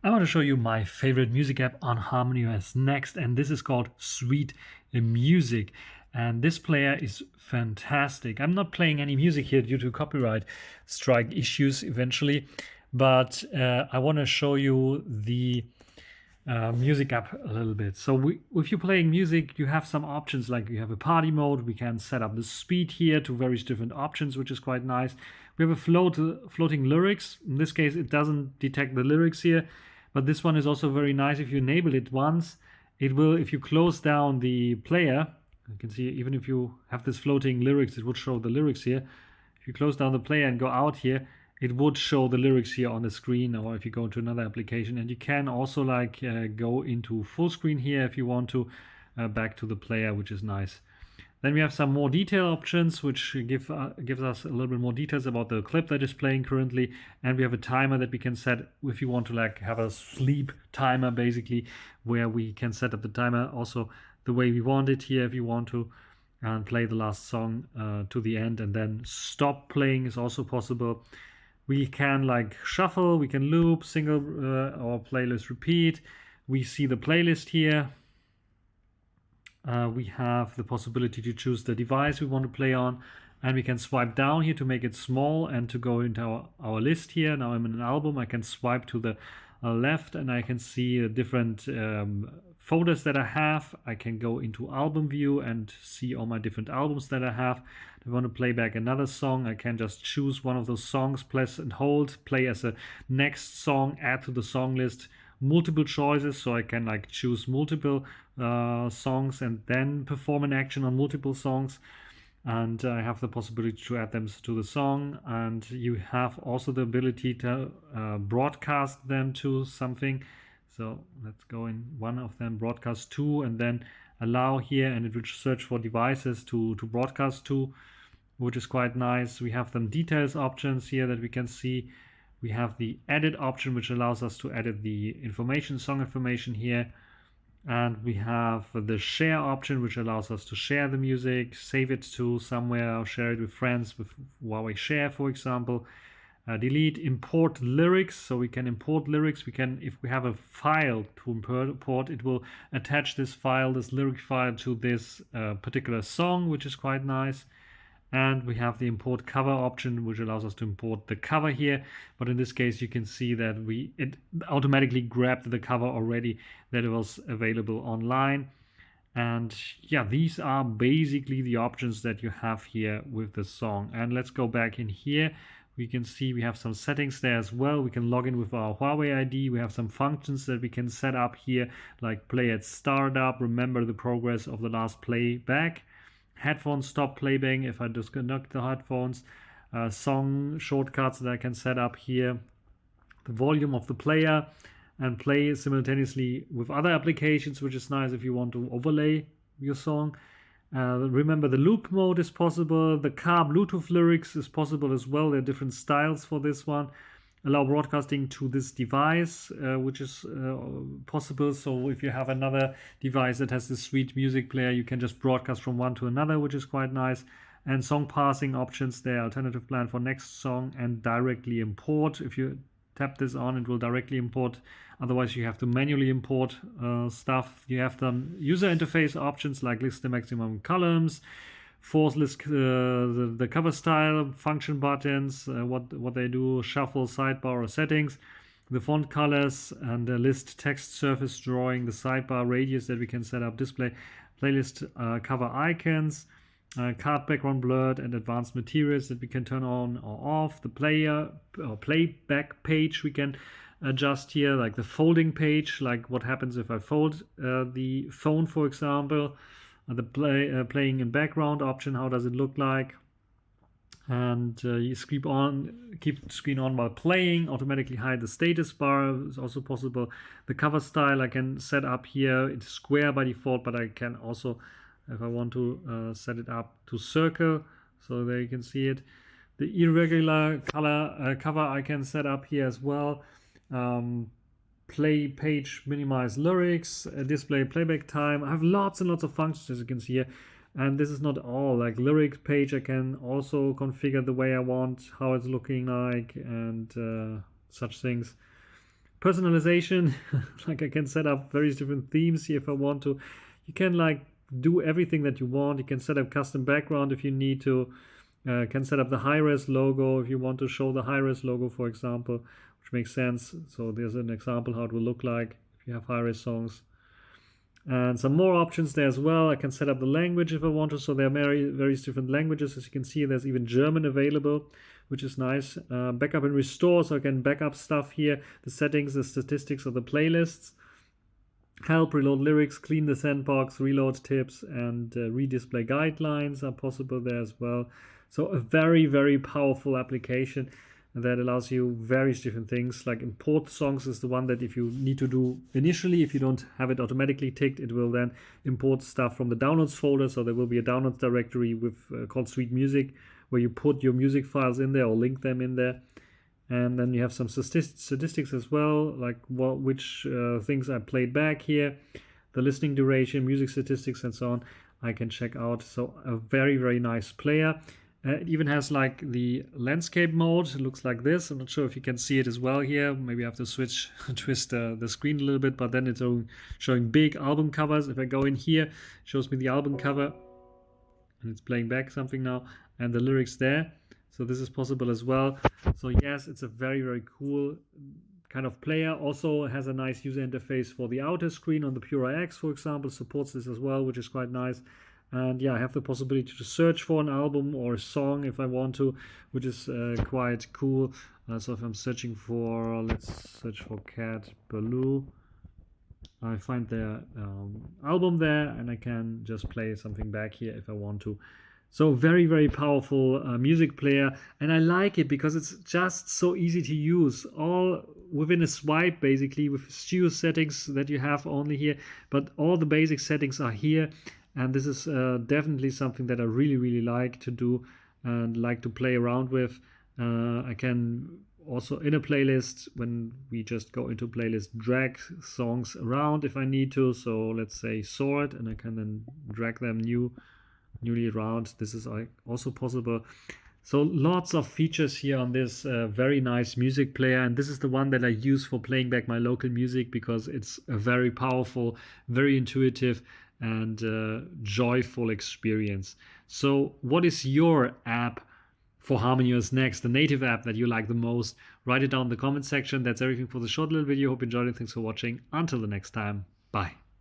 I want to show you my favorite music app on HarmonyOS Next, and this is called Sweet Music. And this player is fantastic. I'm not playing any music here due to copyright strike issues eventually, but I want to show you the music app a little bit. So if you're playing music, you have some options, like you have a party mode. We can set up the speed here to various different options, which is quite nice. We have a floating lyrics. In this case, it doesn't detect the lyrics here, but this one is also very nice. If you enable it once, it will, if you close down the player, you can see even if you have this floating lyrics, it would show the lyrics here. If you close down the player and go out here, it would show the lyrics here on the screen, or if you go to another application. And you can also go into full screen here if you want to, back to the player, which is nice. Then we have some more detail options, which gives us a little bit more details about the clip that is playing currently. And we have a timer that we can set if you want to have a sleep timer, basically, where we can set up the timer also the way we want it here if you want to, and play the last song to the end, and then stop playing is also possible. We can shuffle, we can loop, single or playlist repeat. We see the playlist here. We have the possibility to choose the device we want to play on, and we can swipe down here to make it small and to go into our list here. Now I'm in an album. I can swipe to the left and I can see different folders that I have. I can go into album view and see all my different albums that I have. If I want to play back another song, I can just choose one of those songs, press and hold, play as a next song, add to the song list, multiple choices, so I can choose multiple songs and then perform an action on multiple songs. And I have the possibility to add them to the song, and you have also the ability to broadcast them to something. So let's go in one of them, broadcast to, and then allow here, and it will search for devices to broadcast to, which is quite nice. We have some details options here that we can see. We have the edit option, which allows us to edit the information, song information here. And we have the share option, which allows us to share the music, save it to somewhere, or share it with friends with Huawei Share, for example. Delete, import lyrics, so we can import lyrics. We can, if we have a file to import, it will attach this file, this lyric file, to this particular song, which is quite nice. And we have the import cover option, which allows us to import the cover here. But in this case, you can see that it automatically grabbed the cover already, that it was available online. And yeah, these are basically the options that you have here with the song. And let's go back in here. We can see we have some settings there as well. We can log in with our Huawei ID. We have some functions that we can set up here, like play at startup, remember the progress of the last playback, headphones stop playback if I disconnect the headphones, song shortcuts that I can set up here, the volume of the player, and play simultaneously with other applications, which is nice if you want to overlay your song. Remember, the loop mode is possible. The car Bluetooth lyrics is possible as well. There are different styles for this one. Allow broadcasting to this device, which is possible. So if you have another device that has this Sweet Music player, you can just broadcast from one to another, which is quite nice. And song passing options there, alternative plan for next song, and directly import. If you tap this on, it will directly import. Otherwise, you have to manually import stuff. You have some user interface options like list the maximum columns, force list the cover style, function buttons, what they do, shuffle, sidebar, or settings, the font colors, and list text surface drawing, the sidebar radius that we can set up, display, playlist cover icons, card background blurred, and advanced materials that we can turn on or off. The player or playback page we can adjust here, like the folding page, like what happens if I fold the phone, for example. The playing in background option, how does it look like? And you keep screen on while playing, automatically hide the status bar is also possible. The cover style I can set up here, it's square by default, but I can also, if I want to, set it up to circle, so there you can see it. The irregular color cover I can set up here as well. Play page, minimize lyrics, display playback time. I have lots and lots of functions, as you can see here. And this is not all. Like lyric page, I can also configure the way I want, how it's looking like, and such things. Personalization, like I can set up various different themes here if I want to. You can like do everything that you want. You can set up custom background if you need to. Can set up the high-res logo if you want to show the high-res logo, for example, which makes sense. So there's an example how it will look like if you have high-res songs. And some more options there as well. I can set up the language if I want to. So there are various different languages. As you can see, there's even German available, which is nice. Backup and restore, so I can back up stuff here. The settings, the statistics of the playlists. Help, reload lyrics, clean the sandbox, reload tips, and redisplay guidelines are possible there as well. So a very, very powerful application that allows you various different things. Like import songs is the one that if you need to do initially, if you don't have it automatically ticked, it will then import stuff from the downloads folder. So there will be a downloads directory with called Sweet Music, where you put your music files in there or link them in there. And then you have some statistics as well, like which things I played back here, the listening duration, music statistics, and so on. I can check out. So a very, very nice player. It even has like the landscape mode. It looks like this. I'm not sure if you can see it as well here. Maybe I have to twist the screen a little bit, but then it's showing big album covers. If I go in here, it shows me the album cover, and it's playing back something now, and the lyrics there. So this is possible as well. So yes, it's a very, very cool kind of player. Also has a nice user interface for the outer screen on the Pura X, for example, supports this as well, which is quite nice. And yeah, I have the possibility to search for an album or a song if I want to, which is quite cool. So if I'm searching for, let's search for Cat Baloo, I find their album there, and I can just play something back here if I want to. So very, very powerful music player, and I like it because it's just so easy to use, all within a swipe basically, with studio settings that you have only here, but all the basic settings are here. And this is definitely something that I really, really like to do and like to play around with. I can also, in a playlist, when we just go into playlist, drag songs around if I need to. So let's say Sword, and I can then drag them newly around. This is also possible. So lots of features here on this very nice music player, and this is the one that I use for playing back my local music because it's a very powerful, very intuitive, and joyful experience. So what is your app for HarmonyOS Next, the native app that you like the most? Write it down in the comment section. That's everything for the short little video. Hope you enjoyed it. Thanks for watching. Until the next time. Bye.